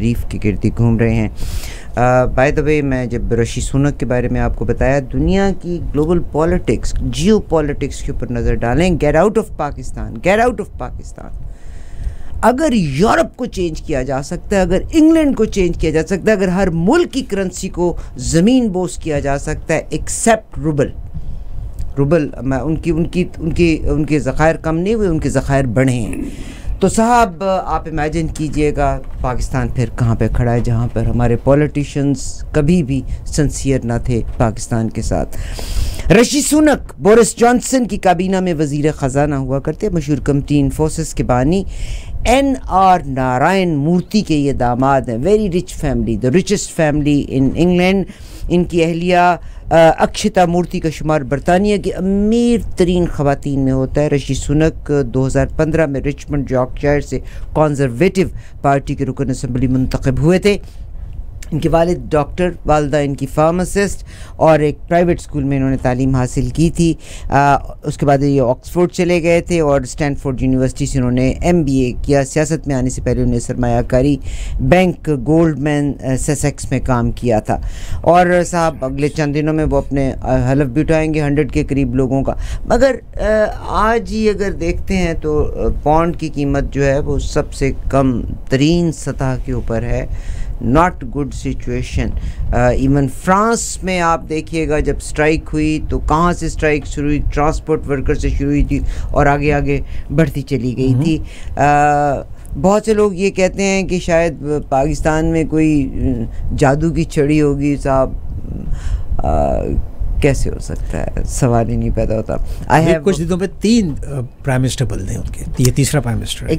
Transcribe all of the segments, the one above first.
शरीफ के गिर्द घूम रहे हैं। बाय द वे, मैं जब ऋषि सुनक के बारे में आपको बताया, दुनिया की ग्लोबल पॉलिटिक्स, जियो पॉलिटिक्स के ऊपर नज़र डालें, get out of Pakistan, get out of Pakistan. अगर यूरोप को चेंज किया जा सकता है, अगर इंग्लैंड को चेंज किया जा सकता है, अगर हर मुल्क की करेंसी को ज़मीन बोस किया जा सकता है एक्सेप्ट रूबल, उनके ज़खायर कम नहीं हुए, उनके ज़खायर बढ़े हैं। तो साहब आप इमेजिन कीजिएगा पाकिस्तान फिर कहाँ पे खड़ा है, जहाँ पर हमारे पॉलिटिशियंस कभी भी सिंसियर ना थे पाकिस्तान के साथ। ऋषि सुनक बोरिस जॉनसन की काबीना में वज़ीर ख़ज़ाना हुआ करते, मशहूर कमिटी इन्फोसिस के बानी NR नारायण मूर्ति के ये दामाद हैं। Very rich family, the richest family in England. इनकी अहलिया अक्षता मूर्ति का शुमार बरतानिया की अमीर तरीन ख़वातीन में होता है। ऋषि सुनक 2015 में रिचमंड यॉर्कशायर से कॉन्जरवेटिव पार्टी के रुकन असम्बली मुंतखब हुए थे। इनके वालिद डॉक्टर, वालदा इनकी फार्मासिस्ट, और एक प्राइवेट स्कूल में इन्होंने तालीम हासिल की थी। उसके बाद ये ऑक्सफोर्ड चले गए थे और स्टैनफोर्ड यूनिवर्सिटी से उन्होंने MBA किया। सियासत में आने से पहले उन्होंने सरमायाकारी बैंक गोल्डमैन सेसेक्स में काम किया था। और साहब अगले चंद दिनों में वो अपने हलफ भी उठाएंगे 100 के करीब लोगों का। मगर आज ही अगर देखते हैं तो पौंड की कीमत जो है वो सबसे कम तरीन सतह के ऊपर है। Not good situation. Even France में आप देखिएगा, जब स्ट्राइक हुई तो कहाँ से स्ट्राइक शुरू हुई, ट्रांसपोर्ट वर्कर से शुरू हुई थी और आगे आगे बढ़ती चली गई थी। बहुत से लोग ये कहते हैं कि शायद पाकिस्तान में कोई जादू की छड़ी होगी। साहब कैसे हो सकता है, सवाल ही नहीं पैदा होता। कुछ दिनों पे 3 प्राइम मिनिस्टर बदले उनके, ये तीसरा प्राइम मिनिस्टर है।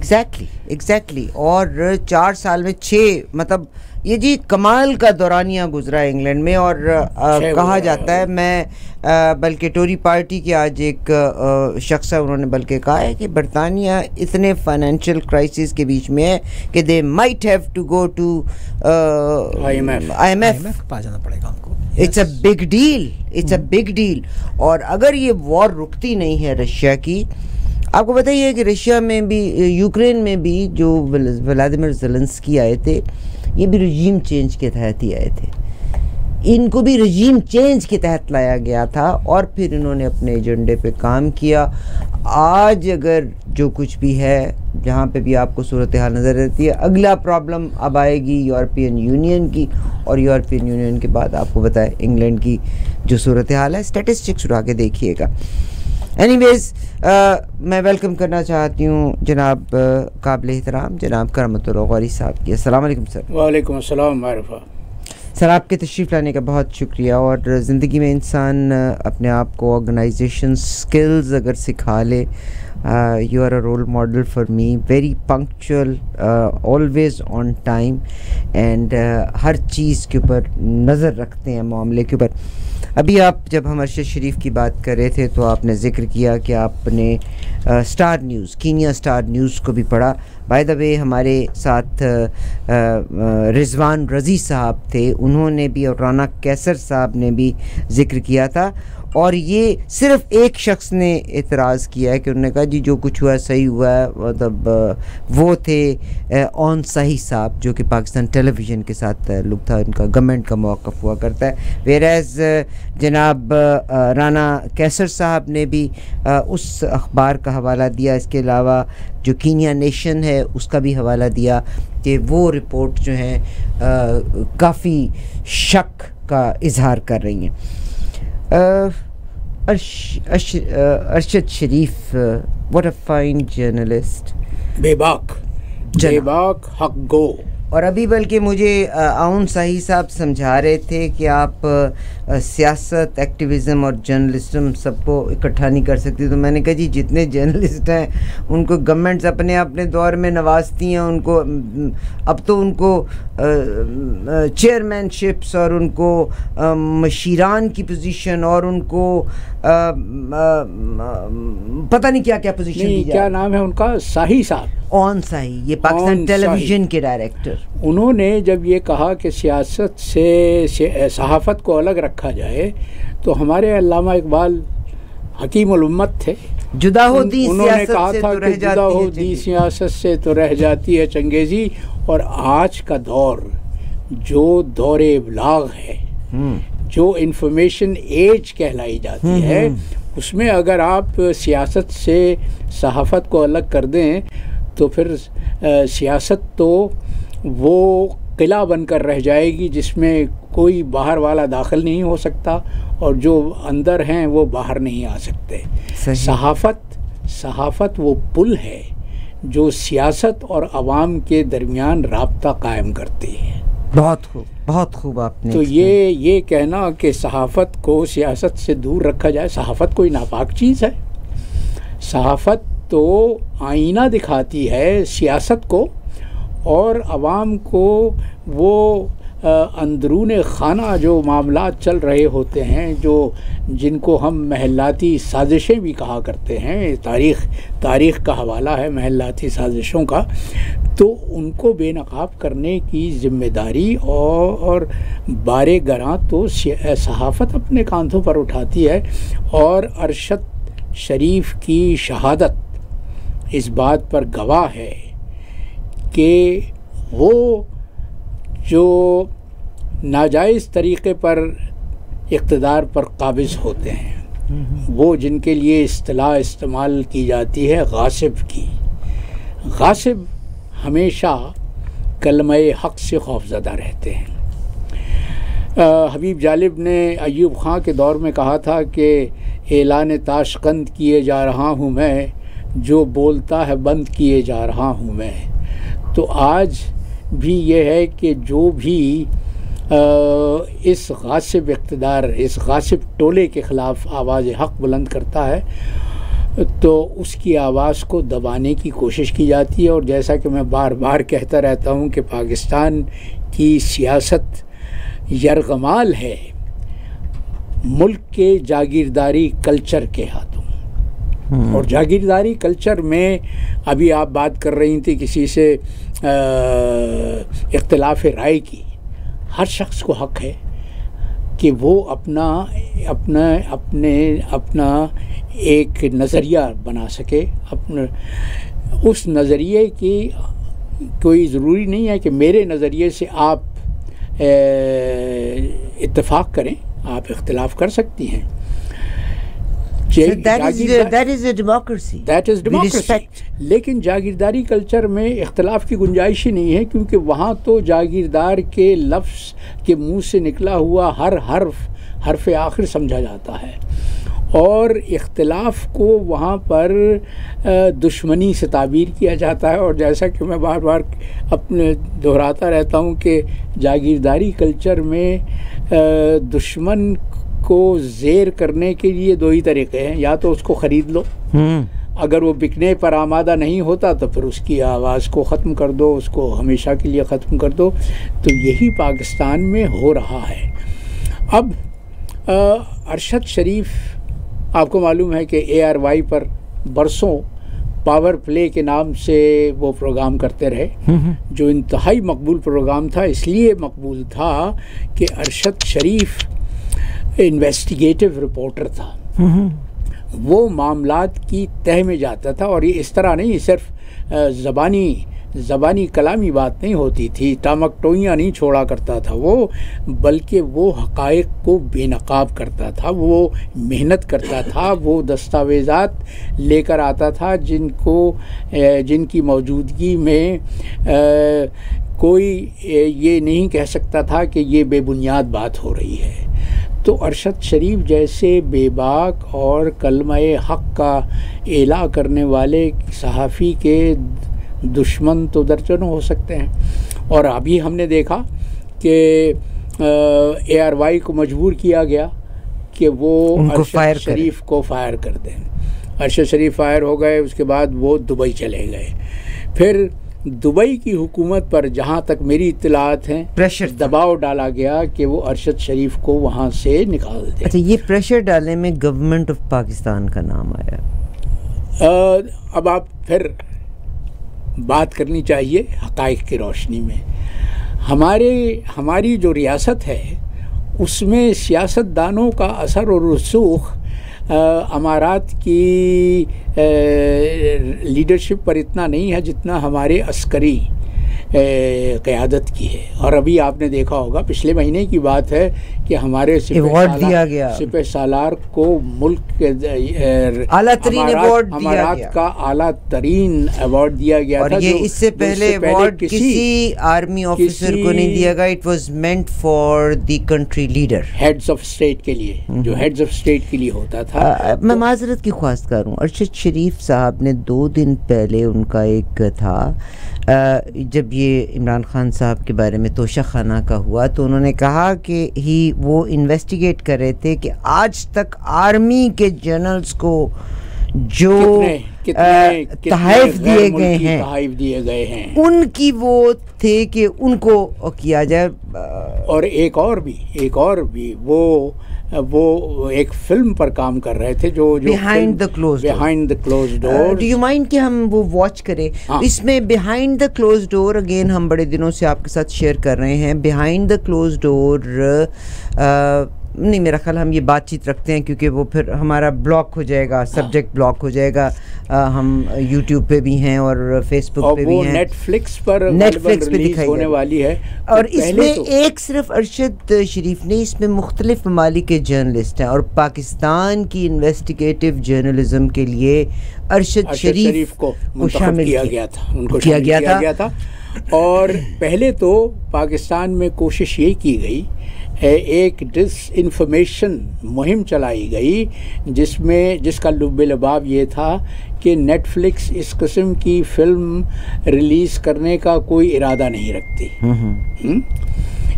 एग्जैक्टली। और 4 साल में 6, मतलब ये जी कमाल का दौरानिया गुजरा है इंग्लैंड में। और कहा जाता है, मैं बल्कि टोरी पार्टी के आज एक शख्स है, उन्होंने बल्कि कहा है कि बरतानिया इतने फाइनेंशियल क्राइसिस के बीच में है कि they might have to go to IMF पा जाना पड़ेगा उनको। It's a big deal, it's a big deal. और अगर ये वॉर रुकती नहीं है रशिया की, आपको बताइए कि रशिया में भी, यूक्रेन में भी जो व्लादिमीर ज़ेलेंस्की आए थे, ये भी रजीम चेंज के तहत ही आए थे। इनको भी रजीम चेंज के तहत लाया गया था और फिर इन्होंने अपने एजेंडे पे काम किया। आज अगर जो कुछ भी है, जहाँ पे भी आपको सूरत हाल नज़र रहती है, अगला प्रॉब्लम अब आएगी यूरोपियन यूनियन की, और यूरोपियन यूनियन के बाद आपको बताएं इंग्लैंड की जो सूरत हाल है। स्टैटिस्टिक्स उठा के देखिएगा। एनीवेज़, मैं वेलकम करना चाहती हूँ जनाब काबिल एहतराम जनाब करमतुल्लाह गौरी साहब की। अस्सलाम वालेकुम सर। वालेकुम अस्सलाम मारिफा। सर, आपके तशरीफ़ लाने का बहुत शुक्रिया। और ज़िंदगी में इंसान अपने आप को ऑर्गेनाइजेशन स्किल्स अगर सिखा ले, you are a role model for me, very punctual, always on time, and हर चीज़ के ऊपर नज़र रखते हैं, मामले के ऊपर। अभी आप जब हम अरशद शरीफ की बात कर रहे थे तो आपने ज़िक्र किया कि आपने star news, Kenya star news को भी पढ़ा। बाय द वे, हमारे साथ रिजवान रज़ी साहब थे, उन्होंने भी, और राना कैसर साहब ने भी ज़िक्र किया था। और ये सिर्फ एक शख्स ने एतराज़ किया है कि उन्होंने कहा जी जो कुछ हुआ सही हुआ है, मतलब वो थे ऑन सही साहब, जो कि पाकिस्तान टेलीविज़न के साथ ताल्लुक़ था, इनका गवर्नमेंट का मौक़िफ़ हुआ करता है। वेरएज़ जनाब राना कैसर साहब ने भी उस अखबार का हवाला दिया। इसके अलावा जो कीनिया नेशन है उसका भी हवाला दिया कि वो रिपोर्ट जो है काफ़ी शक का इजहार कर रही हैं। अरशद शरीफ, व्हाट अ फाइन जर्नलिस्ट, बेबाक हक गो। और अभी बल्कि मुझे आउन साही साहब समझा रहे थे कि आप सियासत, एक्टिविज़म और जर्नलिज्म सबको इकट्ठा नहीं कर सकती। तो मैंने कहा जी जितने जर्नलिस्ट हैं उनको गवर्नमेंट्स अपने अपने दौर में नवाजती हैं, उनको अब तो उनको चेयरमैनशिप्स और उनको मशीरान की पोजीशन और उनको पता नहीं क्या क्या पोजीशन दी जाए। क्या नाम है उनका, साही साहब, ऑन साही, ये पाकिस्तान टेलीविज़न के डायरेक्टर। उन्होंने जब ये कहा कि सियासत से सहाफ़त को अलग रखा जाए, तो हमारे अल्लामा इकबाल हकीमुल उम्मत थे, जुदा हो दी उन्होंने कहा सियासत था कि जुदा हो दी सियासत से तो रह जाती है चंगेज़ी, और आज का दौर जो दौरे इब्लाग है, जो इंफॉर्मेशन एज कहलाई जाती है, उसमें अगर आप सियासत से सहाफ़त को अलग कर दें तो फिर सियासत तो वो किला बनकर रह जाएगी जिसमें कोई बाहर वाला दाखिल नहीं हो सकता और जो अंदर हैं वो बाहर नहीं आ सकते। सहाफ़त वो पुल है जो सियासत और आवाम के दरमियान राब्ता कायम करती है। बहुत खूब आपने। तो ये कहना कि सहाफ़त को सियासत से दूर रखा जाए, सहाफ़त कोई नापाक चीज़ है। सहाफ़त तो आईना दिखाती है सियासत को और आवाम को वो अंदरूने खाना जो मामलात चल रहे होते हैं, जिनको हम महलाती साजिशें भी कहा करते हैं, तारीख़ का हवाला है महलाती साजिशों का, तो उनको बेनकाब करने की ज़िम्मेदारी और बारे गरां तो सहाफ़त अपने कांधों पर उठाती है। और अरशद शरीफ की शहादत इस बात पर गवाह है कि वो जो नाजायज़ तरीक़े पर इक़्तिदार पर काबिज़ होते हैं, वो जिनके लिए इस्तिलाह इस्तेमाल की जाती है गासिब की, गासिब हमेशा कलमे हक़ से खौफज़दा रहते हैं। हबीब जालिब ने अयूब ख़ां के दौर में कहा था कि ऐलान ताशकंद किए जा रहा हूँ मैं, जो बोलता है बंद किए जा रहा हूँ मैं। तो आज भी ये है कि जो भी इस गासिब इक़्तिदार, इस गासिब टोले के ख़िलाफ़ आवाज़ हक़ बुलंद करता है तो उसकी आवाज़ को दबाने की कोशिश की जाती है। और जैसा कि मैं बार बार कहता रहता हूँ कि पाकिस्तान की सियासत यरगमाल है मुल्क के जागीरदारी कल्चर के हाथों। और जागीरदारी कल्चर में अभी आप बात कर रही थी किसी से इख्तिलाफ राय की, हर शख्स को हक़ है कि वो अपना एक नज़रिया बना सके। अपने उस नज़रिए की कोई ज़रूरी नहीं है कि मेरे नज़रिए से आप इत्तेफाक करें, आप इख्तिलाफ कर सकती हैं। that is a democracy. That is democracy. लेकिन जागीरदारी कल्चर में इख्तिलाफ की गुंजाइश ही नहीं है, क्योंकि वहाँ तो जागीरदार के लफ्ज़ के मुंह से निकला हुआ हर हर्फ आखिर समझा जाता है और इख्तिलाफ को वहाँ पर दुश्मनी से ताबीर किया जाता है। और जैसा कि मैं बार बार अपने दोहराता रहता हूँ कि जागीरदारी कल्चर में दुश्मन को ज़ेर करने के लिए दो ही तरीक़े हैं, या तो उसको ख़रीद लो, अगर वो बिकने पर आमादा नहीं होता तो फिर उसकी आवाज़ को ख़त्म कर दो, उसको हमेशा के लिए ख़त्म कर दो। तो यही पाकिस्तान में हो रहा है। अब अरशद शरीफ आपको मालूम है कि ARY पर बरसों पावर प्ले के नाम से वो प्रोग्राम करते रहे, जो इंतहाई मकबूल प्रोग्राम था। इसलिए मकबूल था कि अरशद शरीफ इन्वेस्टिगेटिव रिपोर्टर था, वो मामलात की तह में जाता था। और ये इस तरह नहीं सिर्फ ज़बानी कलामी बात नहीं होती थी, टामक टोइयाँ नहीं छोड़ा करता था वो, बल्कि वो हक़ाइक़ को बेनकाब करता था, वो मेहनत करता था, वो दस्तावेज़ात लेकर आता था जिनकी मौजूदगी में कोई ये नहीं कह सकता था कि ये बेबुनियाद बात हो रही है। तो अरशद शरीफ जैसे बेबाक और कलमे हक़ का एला करने वाले सहाफ़ी के दुश्मन तो दर्जनों हो सकते हैं। और अभी हमने देखा कि ARY को मजबूर किया गया कि वो अरशद शरीफ को फ़ायर कर दें। अरशद शरीफ फ़ायर हो गए, उसके बाद वो दुबई चले गए। फिर दुबई की हुकूमत पर, जहाँ तक मेरी इत्तलात हैं, प्रेशर दबाव डाला गया कि वो अरशद शरीफ को वहाँ से निकाल दे। अच्छा, ये प्रेशर डालने में गवर्नमेंट ऑफ पाकिस्तान का नाम आया। अब आप फिर बात करनी चाहिए हक़ाइक़ की रोशनी में। हमारी जो रियासत है उसमें सियासतदानों का असर और रसूख अमारात की लीडरशिप पर इतना नहीं है जितना हमारे अस्करी क़यादत की है। और अभी आपने देखा होगा, पिछले महीने की बात है कि हमारे सिपह सालार को मुल्क के आला तरीन अवार्ड दिया गया, का आला तरीन अवार्ड दिया गया था। ये इससे पहले अवार्ड किसी आर्मी ऑफिसर को नहीं दिया गया। It was meant for the country leader, heads of state के लिए, जो हेड्स ऑफ स्टेट के लिए होता था। मैं माजरत की ख्वास्तकार हूँ, अरशद शरीफ साहब ने 2 दिन पहले उनका एक था, जब ये इमरान खान साहब के बारे में तोशाखाना का हुआ, तो उन्होंने कहा कि वो इन्वेस्टिगेट कर रहे थे कि आज तक आर्मी के जनरल्स को जो तहफ़ दिए गए हैं उनकी वो थे कि उनको किया जाए। और एक और भी वो एक फिल्म पर काम कर रहे थे, जो behind the close door. Do you mind कि हम वो वॉच करें? इसमें behind the close door again हम बड़े दिनों से आपके साथ शेयर कर रहे हैं। बिहाइंड द क्लोज डोर नहीं, मेरा ख्याल हम ये बातचीत रखते हैं क्योंकि वो फिर हमारा ब्लॉक हो जाएगा, सब्जेक्ट ब्लॉक हो जाएगा। हम यूट्यूब पे भी हैं और फेसबुक पे भी हैं, नेटफ्लिक्स पर दिखाई होने वाली है। और इसमें एक सिर्फ अरशद शरीफ नहीं, इसमें मुख्तलिफ ममालिक के जर्नलिस्ट हैं और पाकिस्तान की इन्वेस्टिगेटिव जर्नलिज्म के लिए अरशद शरीफ को शामिल किया गया था। और पहले तो पाकिस्तान में कोशिश ये की गई, एक डिसइंफॉर्मेशन मुहिम चलाई गई जिसका लुब्बे-लबाब ये था कि नेटफ्लिक्स इस किस्म की फिल्म रिलीज़ करने का कोई इरादा नहीं रखती।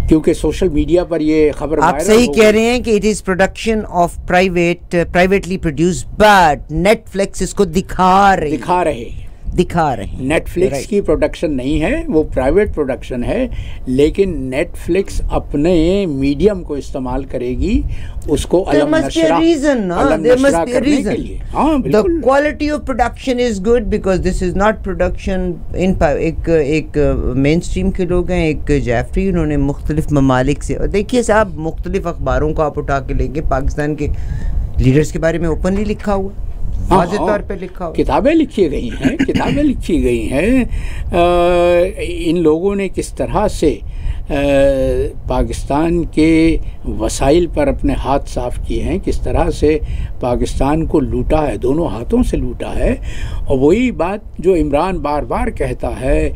क्योंकि सोशल मीडिया पर ये खबर आप सही कह रहे हैं कि it is production of privately produced, but Netflix इसको दिखा रहे नेटफ्लिक्स की प्रोडक्शन नहीं है, वो प्राइवेट प्रोडक्शन है, लेकिन नेटफ्लिक्स अपने मीडियम को इस्तेमाल करेगी उसको अलम नशरा करने के लिए। हाँ, the quality of production is good because this is not production in एक मेन स्ट्रीम के लोग हैं, एक जैफरी, उन्होंने मुख्तलिफ ममालिक से, और देखिए साहब मुख्तलिफ अखबारों को आप उठा के लेंगे, पाकिस्तान के लीडर्स के बारे में ओपनली लिखा हुआ, वाज़ेह तौर पे लिखा, किताबें लिखी गई हैं। इन लोगों ने किस तरह से पाकिस्तान के वसाइल पर अपने हाथ साफ किए हैं, किस तरह से पाकिस्तान को लूटा है, दोनों हाथों से लूटा है। और वही बात जो इमरान बार बार कहता है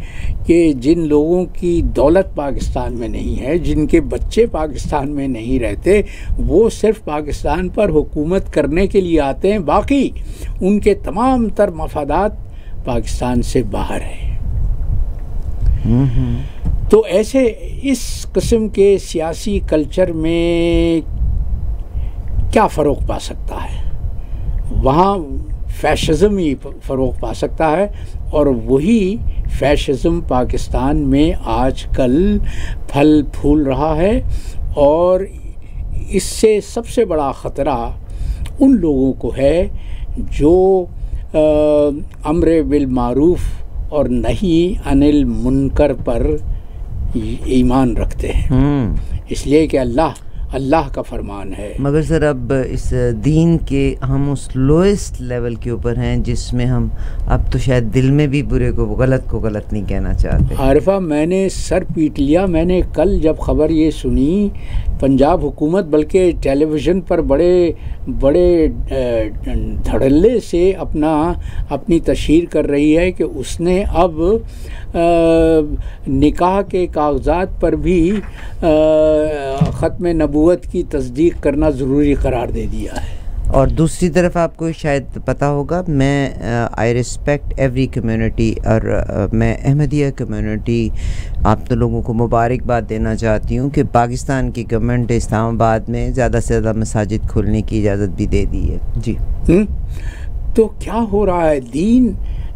कि जिन लोगों की दौलत पाकिस्तान में नहीं है, जिनके बच्चे पाकिस्तान में नहीं रहते, वो सिर्फ पाकिस्तान पर हुकूमत करने के लिए आते हैं, बाकी उनके तमाम तर मफादात पाकिस्तान से बाहर है। तो ऐसे इस किस्म के सियासी कल्चर में क्या फ़रोग पा सकता है? वहाँ फैशिज़्म ही फ़रोग पा सकता है, और वही फैशिज़्म पाकिस्तान में आजकल फल फूल रहा है। और इससे सबसे बड़ा ख़तरा उन लोगों को है जो अम्र बिल मारूफ और नही अनिल मुनकर पर ईमान रखते हैं, इसलिए कि अल्लाह का फरमान है। मगर सर अब इस दीन के हम उस लोएस्ट लेवल के ऊपर हैं जिसमें हम अब तो शायद दिल में भी बुरे को गलत नहीं कहना चाहते। आरिफा, मैंने सर पीट लिया। मैंने कल जब ख़बर ये सुनी, पंजाब हुकूमत बल्कि टेलीविज़न पर बड़े धड़ल्ले से अपनी तशहीर कर रही है कि उसने अब निकाह के कागजात पर भी ख़त्म नबूवत की तस्दीक करना ज़रूरी करार दे दिया है। और दूसरी तरफ आपको शायद पता होगा, मैं आई रिस्पेक्ट एवरी कम्युनिटी, और मैं अहमदिया कम्युनिटी आप तो लोगों को मुबारकबाद देना चाहती हूँ कि पाकिस्तान की गवर्नमेंट इस्लामाबाद में ज़्यादा से ज़्यादा मसाजिद खोलने की इजाज़त भी दे दी है जी। तो क्या हो रहा है?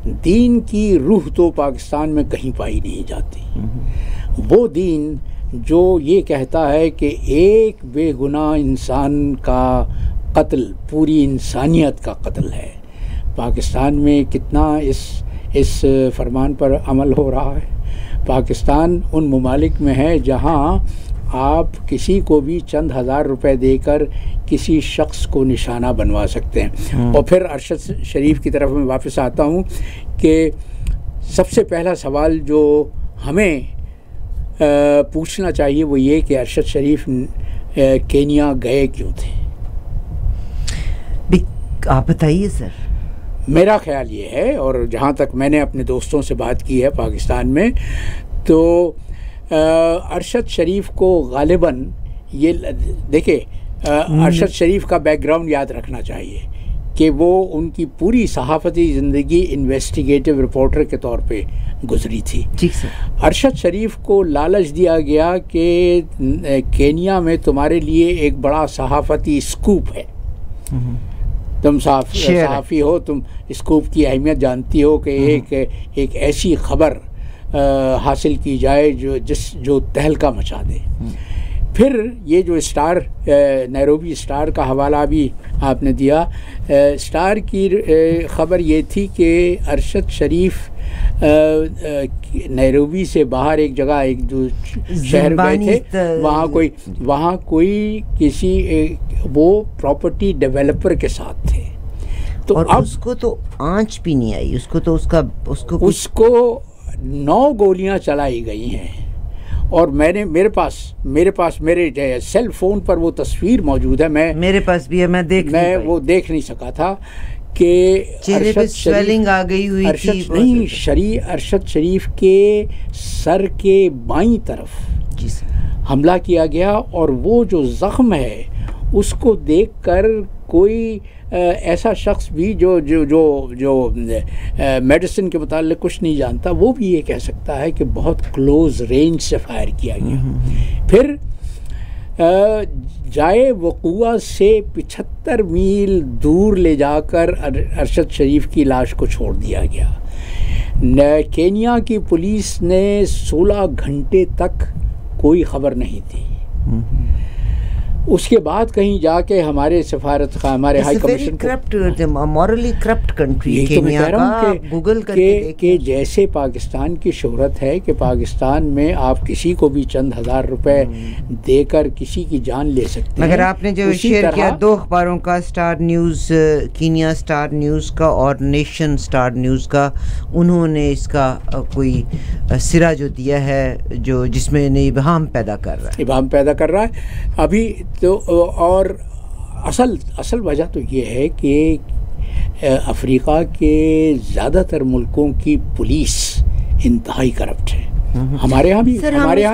दीन की रूह तो पाकिस्तान में कहीं पाई नहीं जाती। वो दीन जो ये कहता है कि एक बेगुनाह इंसान का कत्ल पूरी इंसानियत का कत्ल है। पाकिस्तान में कितना इस फरमान पर अमल हो रहा है? पाकिस्तान उन ममालिक में है जहाँ आप किसी को भी चंद हज़ार रुपए देकर किसी शख्स को निशाना बनवा सकते हैं। और फिर अरशद शरीफ की तरफ मैं वापस आता हूँ कि सबसे पहला सवाल जो हमें पूछना चाहिए वो ये कि अरशद शरीफ केन्या गए क्यों थे। आप बताइए सर। मेरा ख्याल ये है, और जहाँ तक मैंने अपने दोस्तों से बात की है पाकिस्तान में, तो अरशद शरीफ को गालिबन ये देखिए, अरशद शरीफ का बैकग्राउंड याद रखना चाहिए कि वो उनकी पूरी सहाफ़ती ज़िंदगी इन्वेस्टिगेटिव रिपोर्टर के तौर पे गुजरी थी। ठीक सर। अरशद शरीफ को लालच दिया गया कि केन्या में तुम्हारे लिए एक बड़ा सहाफ़ती स्कूप है, तुम सहाफ़ी हो, तुम स्कूप की अहमियत जानती हो कि एक ऐसी खबर हासिल की जाए जो तहलका मचा दे। फिर ये जो स्टार, नैरोबी स्टार का हवाला भी आपने दिया, स्टार की ख़बर ये थी कि अरशद शरीफ नैरोबी से बाहर एक जगह, एक जो शहर गए थे, वहाँ कोई किसी वो प्रॉपर्टी डेवलपर के साथ थे। तो और अब उसको तो आंच भी नहीं आई, उसको 9 गोलियां चलाई गई हैं। और मेरे पास मेरे सेल फोन पर वो तस्वीर मौजूद है, मेरे पास भी है, मैं वो देख नहीं सका था कि चेहरे पे स्वेलिंग आ गई हुई थी। अरशद शरीफ के सर के बाईं तरफ हमला किया गया, और वो जो ज़ख्म है उसको देखकर कोई ऐसा शख्स भी जो जो जो जो मेडिसिन के मुताल्लिक़ कुछ नहीं जानता, वो भी ये कह सकता है कि बहुत क्लोज़ रेंज से फायर किया गया। फिर जाए वक़ूआ से 75 मील दूर ले जाकर अरशद शरीफ की लाश को छोड़ दिया गया। केन्या की पुलिस ने 16 घंटे तक कोई ख़बर नहीं दी। उसके बाद कहीं जाके हमारे सफारत का, हमारे high commission, morally corrupt country Kenya का गूगल करके कि जैसे पाकिस्तान की शोहरत है कि पाकिस्तान में आप किसी को भी चंद हज़ार रुपए देकर किसी की जान ले सकते हैं। मगर आपने जो शेयर किया 2 अखबारों का, star news Kenya star news का और नेशन स्टार न्यूज़ का, उन्होंने इसका कोई सिरा जो दिया है जो जिसमें इब्हाम पैदा कर रहा है अभी तो। और असल वजह तो ये है कि अफ्रीका के ज़्यादातर मुल्कों की पुलिस इंतहाई करप्ट है। हमारे यहाँ भी हमारे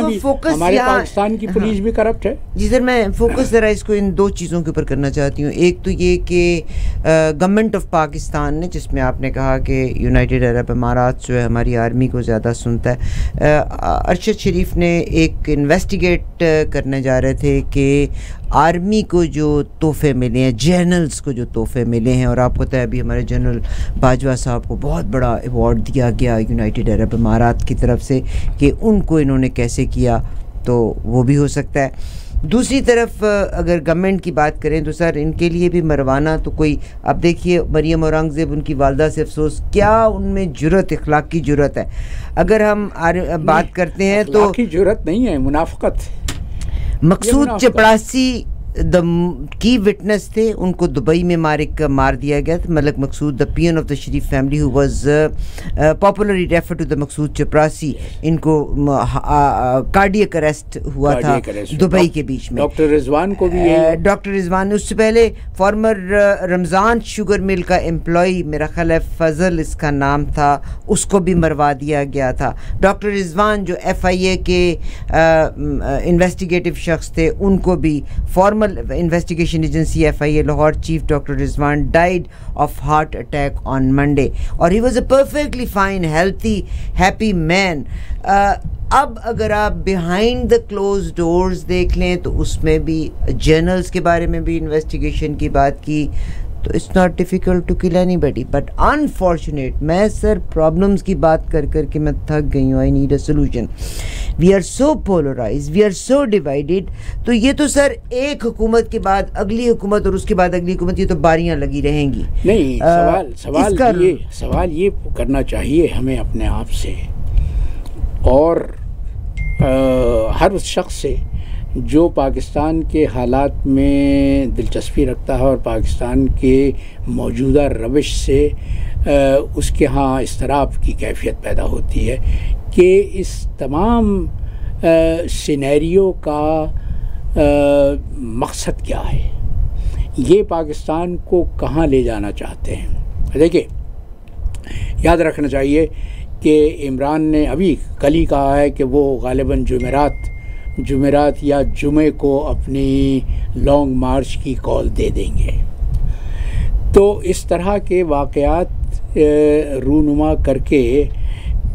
पाकिस्तान की पुलिस भी करप्ट है। जी सर, मैं फोकस ज़रा इसको इन 2 चीज़ों के ऊपर करना चाहती हूँ। एक तो ये कि गवर्नमेंट ऑफ पाकिस्तान ने, जिसमें आपने कहा कि यूनाइटेड अरब अमारात जो है हमारी आर्मी को ज़्यादा सुनता है, अरशद शरीफ ने एक इन्वेस्टिगेट करने जा रहे थे कि आर्मी को जो तोहफे मिले हैं, जनरल्स को जो तोहफे मिले हैं, और आपको पता है अभी हमारे जनरल बाजवा साहब को बहुत बड़ा अवार्ड दिया गया यूनाइटेड अरब अमारात की तरफ से कि उनको इन्होंने कैसे किया, तो वो भी हो सकता है। दूसरी तरफ अगर गवर्नमेंट की बात करें तो सर इनके लिए भी मरवाना तो कोई, अब देखिए मरियम औरंगज़ेब, उनकी वालदा से अफसोस, क्या उनमें जुर्रत, इखलाकी जुर्रत है। अगर हम बात करते हैं तो इखलाकी जुर्रत नहीं है, मुनाफिकत। मकसूद चपड़ासी की विटनेस थे, उनको दुबई में मार दिया गया था। Malik Maqsood, the peon of the Sharif family who was popularly refer to the Maqsood chaprasi, इनको कार्डियक अरेस्ट हुआ था दुबई के बीच में। डॉक्टर रिजवान को भी, डॉक्टर रिजवान, उससे पहले फॉर्मर रमज़ान शुगर मिल का एम्प्लॉई, मेरा ख्याल है फजल इसका नाम था, उसको भी मरवा दिया गया था। डॉक्टर रिजवान जो FIA के इन्वेस्टिगेटिव शख्स थे, उनको भी formal investigation agency FIA Lahore chief doctor Rizwan died of heart attack on Monday, और he was a perfectly fine healthy happy man. अब अगर आप बिहाइंड द क्लोज डोर्स देख लें तो उसमें भी जर्नल्स के बारे में भी इन्वेस्टिगेशन की बात की, तो it's not difficult to kill anybody but unfortunate. मैं सर प्रॉब्लम्स की बात कर कर के मैं थक गई हूँ। I need a solution. We are so polarise, we are so divided. तो ये तो सर एक हुकूमत के बाद अगली हुकूमत और उसके बाद अगली हुकूमत, ये तो बारियां लगी रहेंगी। नहीं, सवाल ये करना चाहिए हमें अपने आप से और हर उस शख्स से जो पाकिस्तान के हालात में दिलचस्पी रखता है और पाकिस्तान के मौजूदा रविश से उसके यहाँ इस्तराब की कैफियत पैदा होती है कि इस तमाम सिनेरियो का मकसद क्या है, ये पाकिस्तान को कहाँ ले जाना चाहते हैं। देखिए, याद रखना चाहिए कि इमरान ने अभी कल ही कहा है कि वो गालिबन जुमेरात या जुमे को अपनी लॉन्ग मार्च की कॉल दे देंगे। तो इस तरह के वाक़यात रूनुमा करके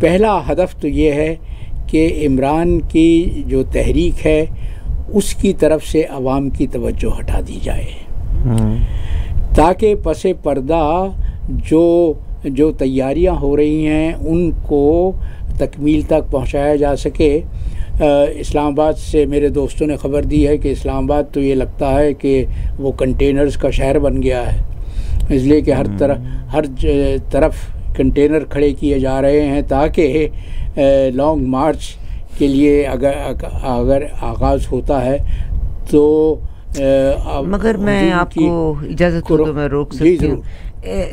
पहला हदफ तो ये है कि इमरान की जो तहरीक है उसकी तरफ से अवाम की तवज्जो हटा दी जाए, ताकि पसे पर्दा जो तैयारियां हो रही हैं उनको तकमील तक पहुंचाया जा सके। इस्लामाबाद से मेरे दोस्तों ने ख़बर दी है कि इस्लामाबाद तो ये लगता है कि वो कंटेनर्स का शहर बन गया है, इसलिए कि हर तरफ कंटेनर खड़े किए जा रहे हैं ताकि लॉन्ग मार्च के लिए अगर आगाज़ होता है तो मगर मैं आपको इजाज़त हो तो मैं रोक सकती हूँ।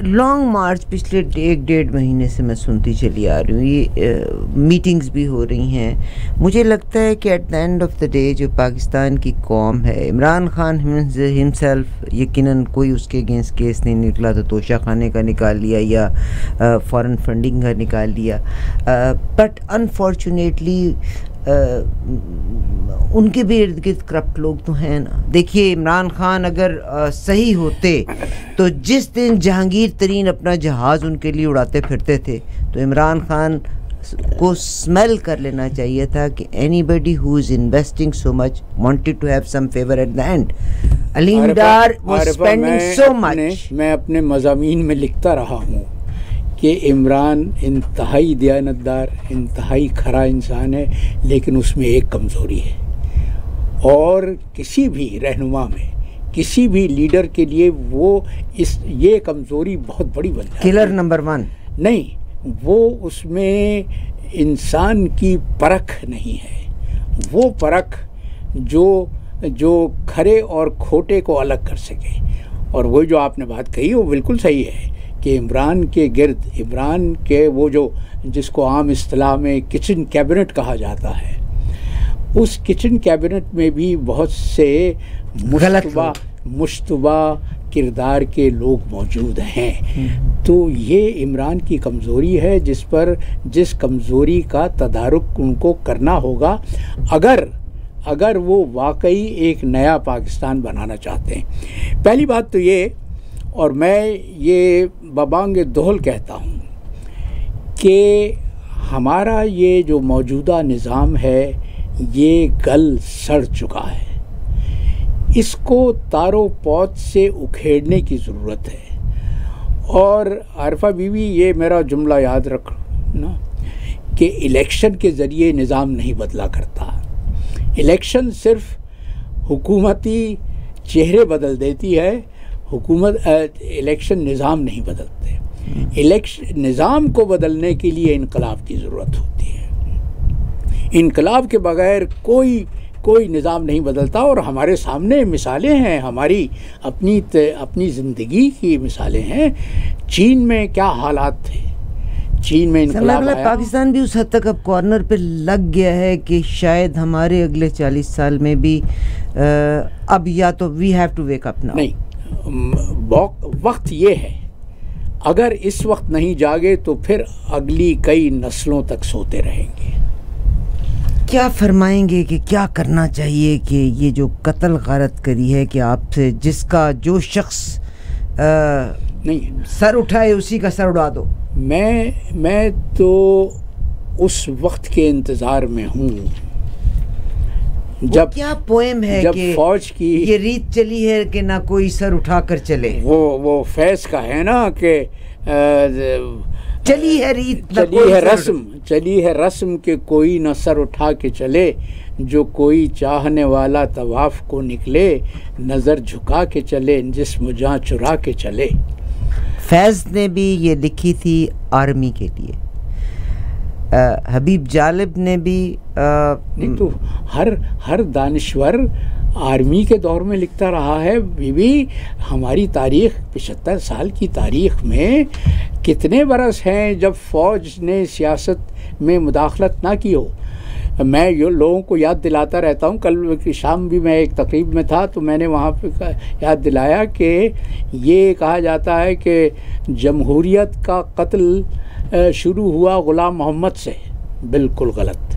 लॉन्ग मार्च पिछले 1-1.5 महीने से मैं सुनती चली आ रही हूँ, ये मीटिंग्स भी हो रही हैं। मुझे लगता है कि eight the end of the day जो पाकिस्तान की कौम है, इमरान खान हिमसेल्फ यकीनन कोई उसके अगेंस्ट केस नहीं निकला तो तोशा खाने का निकाल लिया या फॉरेन फंडिंग का निकाल लिया, बट अनफॉर्चुनेटली उनके भी इर्द गिर्द करप्ट लोग तो हैं ना। देखिए, इमरान खान अगर सही होते तो जिस दिन जहांगीर तरीन अपना जहाज़ उनके लिए उड़ाते फिरते थे तो इमरान खान को स्मेल कर लेना चाहिए था कि anybody who is investing so much wanted to have some favour at the end. Aleem Dar was spending so much. मैं अपने मज़ामीन में लिखता रहा हूँ कि इमरान इंतहाई दयानतदार, इंतहाई खरा इंसान है, लेकिन उसमें एक कमज़ोरी है, और किसी भी रहनुमा में, किसी भी लीडर के लिए ये कमज़ोरी बहुत बड़ी बन जाती है। किलर नंबर 1 नहीं, वो उसमें इंसान की परख नहीं है, वो परख जो खरे और खोटे को अलग कर सके। और वो जो आपने बात कही वो बिल्कुल सही है कि इमरान के गिर्द, इमरान के वो जो जिसको आम इस्तिलाह में किचन कैबिनेट कहा जाता है, उस किचन कैबिनेट में भी बहुत से मुश्तबा किरदार के लोग मौजूद हैं। तो ये इमरान की कमज़ोरी है जिस कमज़ोरी का तदारुक उनको करना होगा अगर वो वाकई एक नया पाकिस्तान बनाना चाहते हैं। पहली बात तो ये, और मैं ये बबांग दोहल कहता हूँ कि हमारा ये जो मौजूदा निज़ाम है ये गल सड़ चुका है, इसको तारो पौध से उखेड़ने की ज़रूरत है। और आरिफा बीवी, ये मेरा जुमला याद रखना कि इलेक्शन के ज़रिए निज़ाम नहीं बदला करता। इलेक्शन सिर्फ हुकूमती चेहरे बदल देती है, इलेक्शन निज़ाम नहीं बदलते। इलेक्शन निज़ाम को बदलने के लिए इनकलाब की ज़रूरत होती है। इनकलाब के बगैर कोई निज़ाम नहीं बदलता। और हमारे सामने मिसालें हैं, हमारी अपनी ज़िंदगी की मिसालें हैं। चीन में क्या हालात थे, चीन में इनकलाब आया। पाकिस्तान भी उस हद तक अब कॉर्नर पे लग गया है कि शायद हमारे अगले 40 साल में भी अब या तो we have to wake up now. नहीं, वक्त ये है, अगर इस वक्त नहीं जागे तो फिर अगली कई नस्लों तक सोते रहेंगे। क्या फरमाएंगे कि क्या करना चाहिए कि ये जो कत्ल गारत करी है कि आपसे जिसका जो शख्स नहीं सर उठाए उसी का सर उड़ा दो। मैं तो उस वक्त के इंतज़ार में हूँ जब क्या पोएम है जब कि फौज की ये रीत चली है कि ना कोई सर उठा कर चले। वो फैज़ का है ना कि चली है रीत, चली है रस्म के कोई न सर उठा के चले, जो कोई चाहने वाला तवाफ को निकले, नज़र झुका के चले, जिस्म जान चुरा के चले। फैज़ ने भी ये लिखी थी आर्मी के लिए, हबीब जालिब ने भी नहीं तो हर दानिश्वर आर्मी के दौर में लिखता रहा है। बीबी, हमारी तारीख़ 75 साल की तारीख़ में कितने बरस हैं जब फ़ौज ने सियासत में मुदाखलत ना की हो। मैं ये लोगों को याद दिलाता रहता हूँ। कल की शाम भी मैं एक तकरीब में था तो मैंने वहाँ पे याद दिलाया कि ये कहा जाता है कि जमहूरियत का कत्ल शुरू हुआ ग़ुलाम मोहम्मद से। बिल्कुल गलत।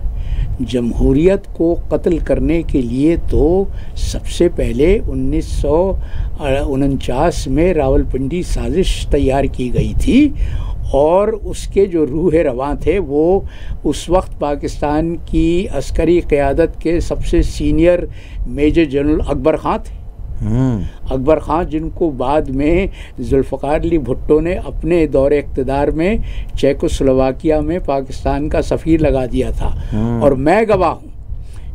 जमहूरियत को कत्ल करने के लिए तो सबसे पहले 1949 में रावलपिंडी साजिश तैयार की गई थी और उसके जो रूह रवां थे वो उस वक्त पाकिस्तान की अस्करी क़यादत के सबसे senior major general Akbar Khan थे। अकबर ख़ान, जिनको बाद में जुल्फ़िकार अली भुट्टो ने अपने दौरे इक़्तिदार में चेकोस्लोवाकिया में पाकिस्तान का सफ़ीर लगा दिया था। और मैं गवाह हूँ,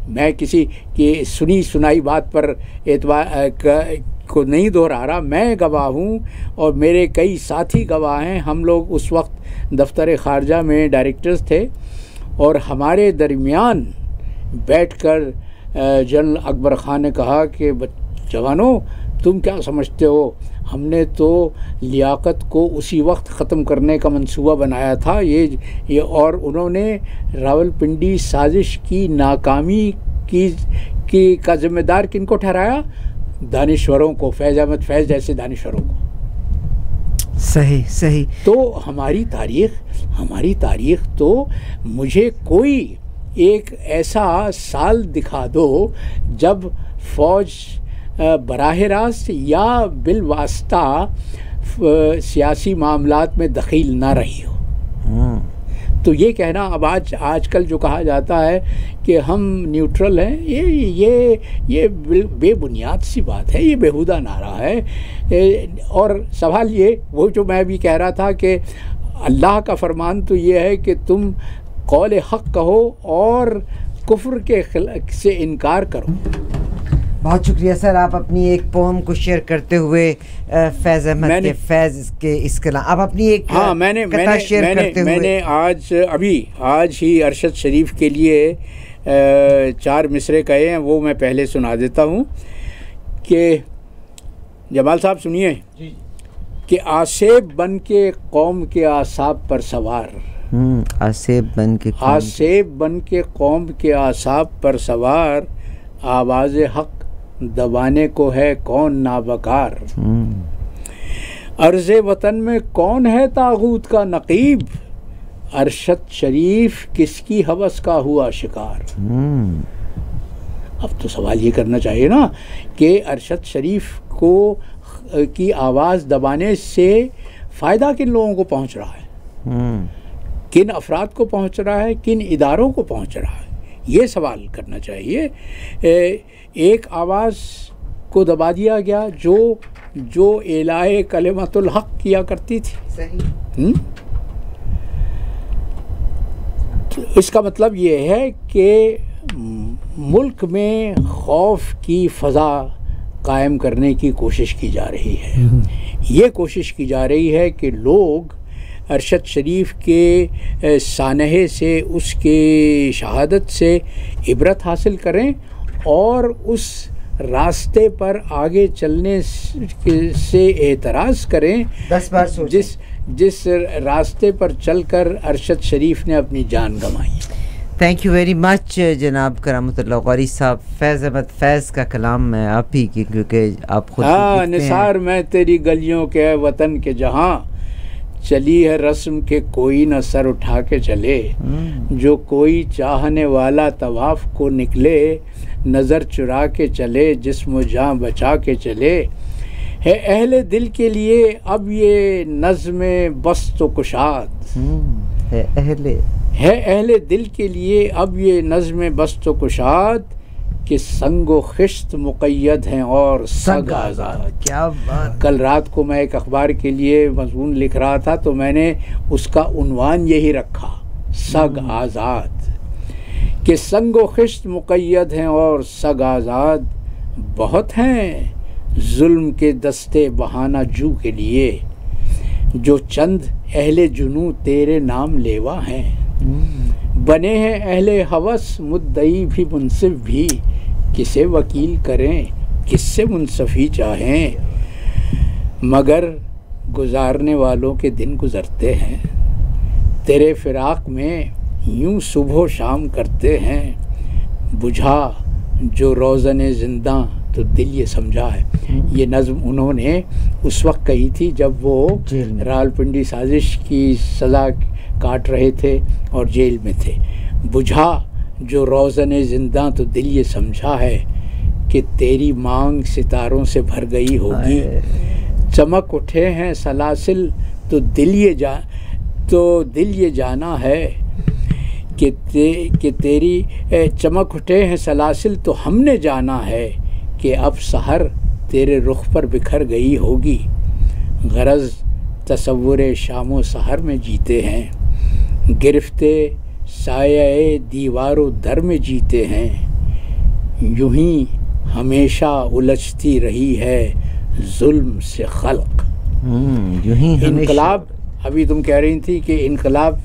मैं किसी की सुनी सुनाई बात पर एतबार को नहीं दोहरा रहा, मैं गवाह हूँ और मेरे कई साथी गवाह हैं। हम लोग उस वक्त दफ्तर ख़ारजा में डायरेक्टर्स थे और हमारे दरमियान बैठकर जनरल अकबर ख़ान ने कहा कि जवानों, तुम क्या समझते हो, हमने तो लियाकत को उसी वक्त ख़त्म करने का मंसूबा बनाया था। ये और उन्होंने रावलपिंडी साजिश की नाकामी की का ज़िम्मेदार किनको ठहराया? दानिश्वरों को, फैज़ अहमद फैज़ जैसे दानिश्वरों को। सही सही। तो हमारी तारीख़ तो मुझे कोई एक ऐसा साल दिखा दो जब फ़ौज बराह रास्त या बिलवास्ता सियासी मामलात में दखील ना रही हो। तो ये कहना अब आजकल जो कहा जाता है कि हम न्यूट्रल हैं, ये बेबुनियाद सी बात है, ये बेहुदा नारा है। और सवाल ये, वो जो मैं भी कह रहा था कि अल्लाह का फरमान तो ये है कि तुम कौल हक़ कहो और कुफ्र के से इनकार करो। बहुत शुक्रिया सर, आप अपनी एक पोम को शेयर करते हुए फैज़ अहमद के फैज़ के इस कलाम आप अपनी एक मैंने आज ही अरशद शरीफ के लिए 4 मिसरे कहे हैं, वो मैं पहले सुना देता हूँ कि जमाल साहब सुनिए कि आसेब बन के कौम के आसाब पर सवार, आसेब बन के कौम के आसाब पर सवार, आवाज़ हक़ दबाने को है कौन नाबकार। अर्ज़े वतन में कौन है तागूत का नकीब, अरशद शरीफ किसकी हवस का हुआ शिकार। अब तो सवाल ये करना चाहिए ना कि अरशद शरीफ को की आवाज़ दबाने से फ़ायदा किन लोगों को पहुँच रहा है, किन अफराद को पहुँच रहा है, किन इदारों को पहुँच रहा है, ये सवाल करना चाहिए। एक आवाज़ को दबा दिया गया जो एलाए कलिमतुल हक़ किया करती थी। सही। तो इसका मतलब ये है कि मुल्क में खौफ की फ़ज़ा कायम करने की कोशिश की जा रही है। ये कोशिश की जा रही है कि लोग अरशद शरीफ के सानहे से, उसके शहादत से इबरत हासिल करें और उस रास्ते पर आगे चलने से एतराज़ करें 10 बार सोचें जिस रास्ते पर चलकर अरशद शरीफ ने अपनी जान गंवाई। थैंक यू वेरी मच जनाब करामतुल्लाह क़ारी साहब। फैज़ अहमद फैज़ का कलाम मैं आप ही की, क्योंकि आप खुद निसार मैं तेरी गलियों के वतन के जहाँ, चली है रस्म के कोई न सर उठा के चले, जो कोई चाहने वाला तवाफ़ को निकले, नज़र चुरा के चले, जिस्म जान बचा के चले, है अहले दिल के लिए अब ये नज़्म बस तो कुशाद, है अहले दिल के लिए अब ये नज़्म बस तो कुशाद, कि संगो खिश्त मुक़य्यद हैं और सग आज़ाद। क्या बात। कल रात को मैं एक अखबार के लिए मज़मून लिख रहा था तो मैंने उसका उन्वान यही रखा, सग आज़ाद, कि संगो खिश्त मुक़य्यद हैं और सग आज़ाद, बहुत हैं जुल्म के दस्ते बहाना जू के लिए, जो चंद अहले जुनू तेरे नाम लेवा हैं, बने हैं अहले हवस मुद्दई भी मुनसिफ भी, किसे वकील करें, किससे मुंसफ़ी चाहें, मगर गुजारने वालों के दिन गुज़रते हैं। तेरे फिराक में यूं सुबह शाम करते हैं, बुझा जो रोज़ने ज़िंदा तो दिल ये समझा है। ये नज़्म उन्होंने उस वक्त कही थी जब वो रावलपिंडी साजिश की सज़ा काट रहे थे और जेल में थे। बुझा जो रोज़ने ज़िंदा तो दिल ये समझा है कि तेरी मांग सितारों से भर गई होगी। चमक उठे हैं सलासिल तो दिल ये जाना है कि तेरी चमक उठे हैं सलासिल तो हमने जाना है कि अब सहर तेरे रुख पर बिखर गई होगी। गरज तसव्वुरे शामो सहर में जीते हैं, गिरफ्ते साये दीवारों दर में जीते हैं। यूं ही हमेशा उलझती रही है जुल्म से खल्क। यूं ही इनकलाब, अभी तुम कह रही थी कि इनकलाब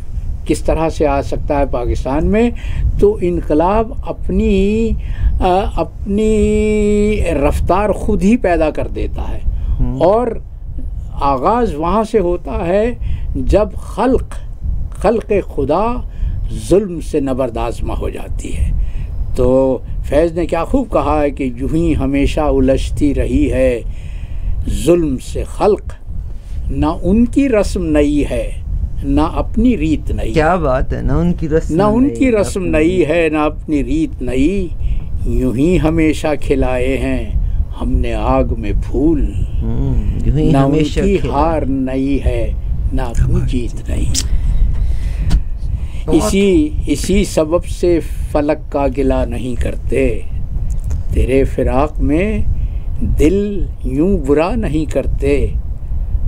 किस तरह से आ सकता है पाकिस्तान में, तो इनकलाब अपनी रफ्तार खुद ही पैदा कर देता है और आगाज़ वहाँ से होता है जब खल्क़ खुदा जुल्म से नबरदाज़मा हो जाती है। तो फैज़ ने क्या खूब कहा है कि यूं ही हमेशा उलझती रही है जुल्म से खल्क़, ना उनकी रस्म नई है ना अपनी रीत नई। क्या बात है, ना उनकी रस्म नई है ना अपनी रीत नई। यूं ही हमेशा खिलाए हैं हमने आग में फूल, ना उनकी हार नई है ना अपनी जीत नई। इसी सबब से फलक का गिला नहीं करते, तेरे फिराक में दिल यूं बुरा नहीं करते।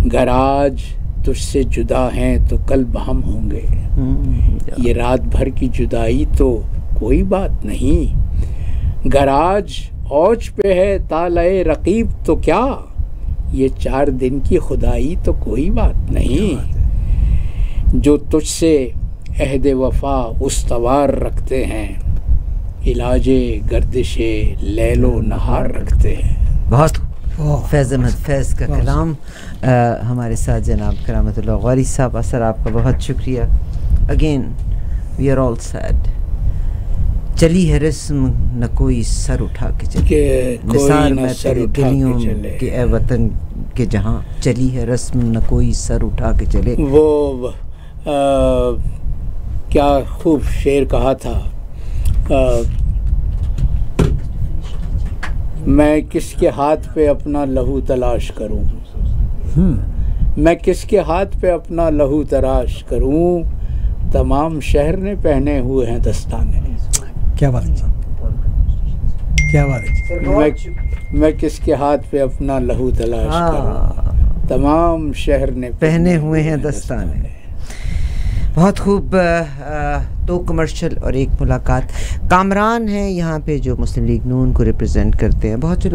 गर आज तुझसे जुदा हैं तो कल बहम होंगे, ये रात भर की जुदाई तो कोई बात नहीं। गर आज औज पे है ताले रकीब तो क्या, ये 4 दिन की खुदाई तो कोई बात नहीं। जो तुझसे अहद वफा उस्तवार रखते हैं, इलाजे गर्दिशे लैलो नहार रखते हैं। बहुत फैज़ अहमद फैज़ का कलाम। हमारे साथ जनाब करामतुल्लाह गौरी साहब, असर आपका बहुत शुक्रिया। Again we are all sad, चली है रस्म न कोई सर उठा के चले, निसार में तेरी गलियों के ए वतन के जहाँ, चली है रस्म न कोई सर उठा के चले। वो क्या खूब शेर कहा था, मैं किसके हाथ पे अपना लहू तलाश करूं, मैं किसके हाथ पे अपना लहू तलाश करूं, तमाम शहर ने पहने हुए हैं दस्ताने। क्या बात है, क्या बात है। मैं किसके हाथ पे अपना लहू तलाश करूं, तमाम शहर ने पहने हुए हैं दस्ताने। बहुत खूब। 2 कमर्शियल और 1 मुलाकात। कामरान हैं यहाँ पे जो मुस्लिम लीग नून को रिप्रेजेंट करते हैं। बहुत से लोग